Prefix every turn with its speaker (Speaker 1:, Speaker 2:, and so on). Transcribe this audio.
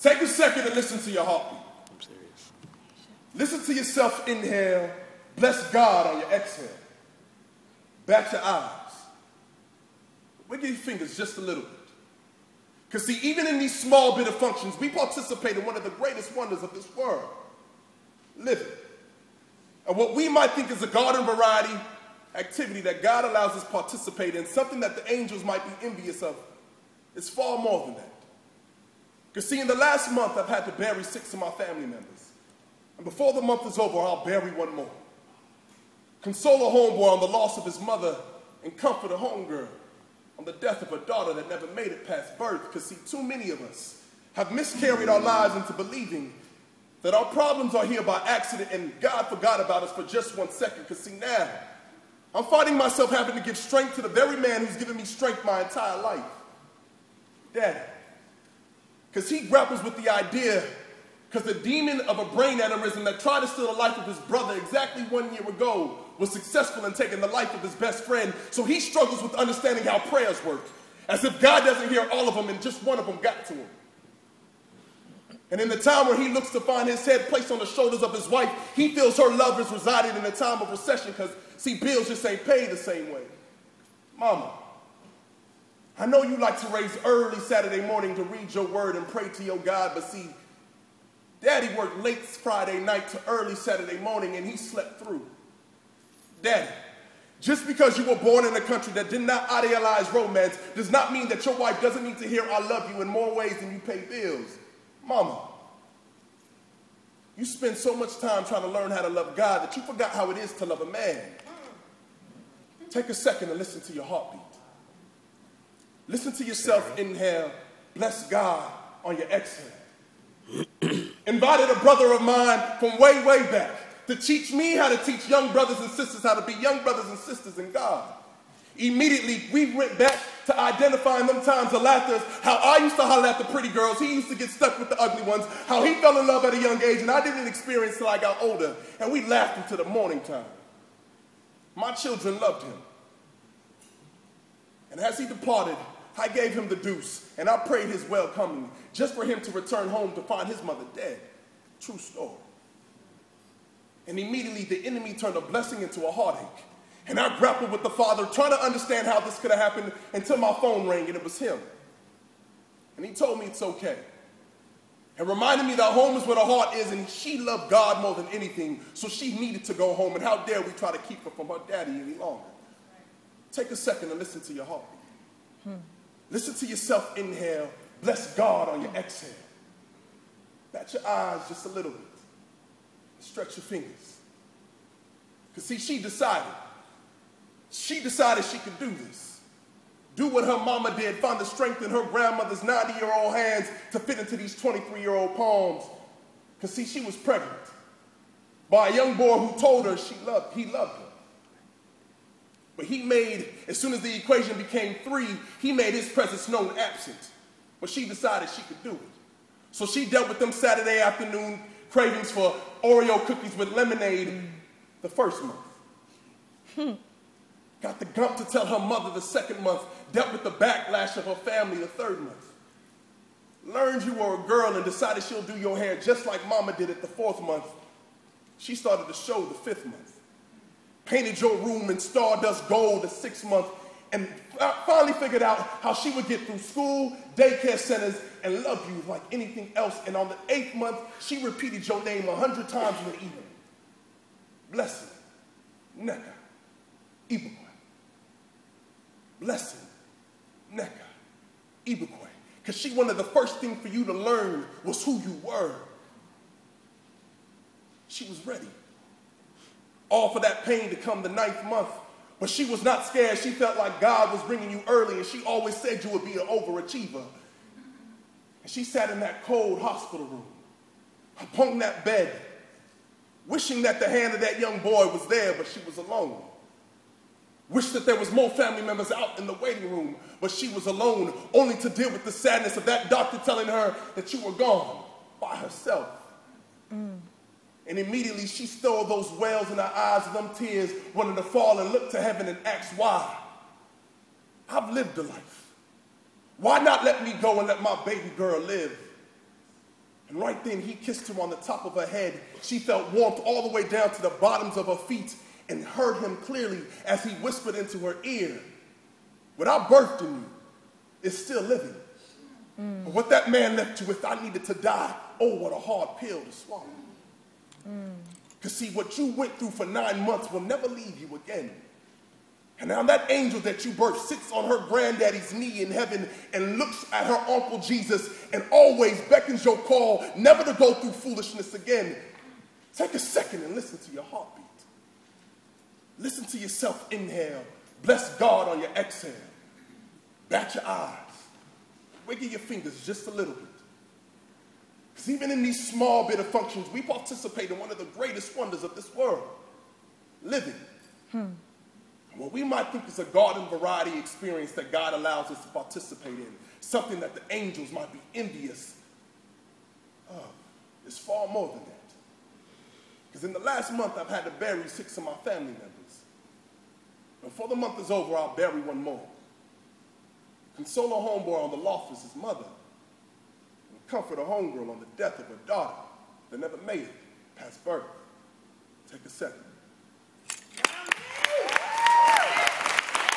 Speaker 1: Take a second and listen to your heartbeat.
Speaker 2: I'm serious.
Speaker 1: Listen to yourself inhale. Bless God on your exhale. Bat your eyes. Wiggle your fingers just a little bit. Because see, even in these small bit of functions, we participate in one of the greatest wonders of this world, living. And what we might think is a garden variety activity that God allows us to participate in, something that the angels might be envious of, is far more than that. Because see, in the last month, I've had to bury 6 of my family members. And before the month is over, I'll bury one more. Console a homeboy on the loss of his mother and comfort a homegirl on the death of a daughter that never made it past birth. Because see, too many of us have miscarried our lives into believing that our problems are here by accident and God forgot about us for just 1 second. Because see, now, I'm finding myself having to give strength to the very man who's given me strength my entire life, Daddy. Because he grapples with the idea, because the demon of a brain aneurysm that tried to steal the life of his brother exactly 1 year ago was successful in taking the life of his best friend. So he struggles with understanding how prayers work, as if God doesn't hear all of them and just one of them got to him. And in the time where he looks to find his head placed on the shoulders of his wife, he feels her love is resided in a time of recession because, see, bills just ain't paid the same way. Mama, I know you like to raise early Saturday morning to read your word and pray to your God, but see, Daddy worked late Friday night to early Saturday morning and he slept through. Daddy, just because you were born in a country that did not idealize romance does not mean that your wife doesn't need to hear I love you in more ways than you pay bills. Mama, you spend so much time trying to learn how to love God that you forgot how it is to love a man. Take a second and listen to your heartbeat. Listen to yourself inhale, bless God on your exhale. Invited a brother of mine from way, way back to teach me how to teach young brothers and sisters how to be young brothers and sisters in God. Immediately, we went back to identifying them times of laughter, how I used to holler at the pretty girls, he used to get stuck with the ugly ones, how he fell in love at a young age, and I didn't experience till I got older, and we laughed into the morning time. My children loved him. And as he departed, I gave him the deuce, and I prayed his welcoming, just for him to return home to find his mother dead. True story. And immediately the enemy turned a blessing into a heartache. And I grappled with the Father, trying to understand how this could have happened, until my phone rang and it was him. And he told me it's okay. And reminded me that home is where the heart is, and she loved God more than anything, so she needed to go home, and how dare we try to keep her from her daddy any longer. Take a second and listen to your heartbeat. Listen to yourself inhale, bless God on your exhale. Bat your eyes just a little bit. Stretch your fingers. Because see, she decided she could do this. Do what her mama did, find the strength in her grandmother's 90-year-old hands to fit into these 23-year-old palms. Because see, she was pregnant by a young boy who told her he loved her. But he made, as soon as the equation became 3, he made his presence known absent. But she decided she could do it. So she dealt with them Saturday afternoon cravings for Oreo cookies with lemonade the first month. Got the gump to tell her mother the second month. Dealt with the backlash of her family the third month. Learned you were a girl and decided she'll do your hair just like mama did it the 4th month. She started the show the 5th month. Painted your room in stardust gold the 6th month, and finally figured out how she would get through school, daycare centers, and love you like anything else. And on the 8th month, she repeated your name 100 times in the evening. Blessing, Neka, Ibukwe. Blessing, Neka, Ibukwe. Because she wanted the first thing for you to learn was who you were. She was ready. All for that pain to come the 9th month. But she was not scared. She felt like God was bringing you early, and she always said you would be an overachiever. And she sat in that cold hospital room, upon that bed, wishing that the hand of that young boy was there, but she was alone. Wished that there was more family members out in the waiting room, but she was alone, only to deal with the sadness of that doctor telling her that you were gone by herself. And immediately she stole those wells in her eyes, them tears wanted to fall and look to heaven and ask why. I've lived a life. Why not let me go and let my baby girl live? And right then, he kissed her on the top of her head. She felt warmth all the way down to the bottoms of her feet and heard him clearly as he whispered into her ear, "What I birthed in you is still living. But what that man left you with, I needed to die. Oh, what a hard pill to swallow." Because see, what you went through for 9 months will never leave you again. And now that angel that you birthed sits on her granddaddy's knee in heaven and looks at her Uncle Jesus and always beckons your call never to go through foolishness again. Take a second and listen to your heartbeat. Listen to yourself inhale. Bless God on your exhale. Bat your eyes. Wiggle your fingers just a little bit. Because even in these small bit of functions, we participate in one of the greatest wonders of this world, living. What we might think is a garden variety experience that God allows us to participate in, something that the angels might be envious of, is far more than that. Because in the last month, I've had to bury 6 of my family members. Before the month is over, I'll bury one more. Console a homeboy on the loft as his mother, and comfort a homegirl on the death of her daughter that never made it past birth. Take a second.